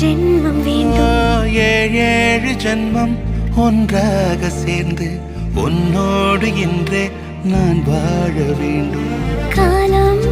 ஜென்மம் வேண்டும். ஏழு ஜென்மம் ஒன்றாக சேர்ந்து உன்னோடு இன்றே நான் வாழ வேண்டும். காலம்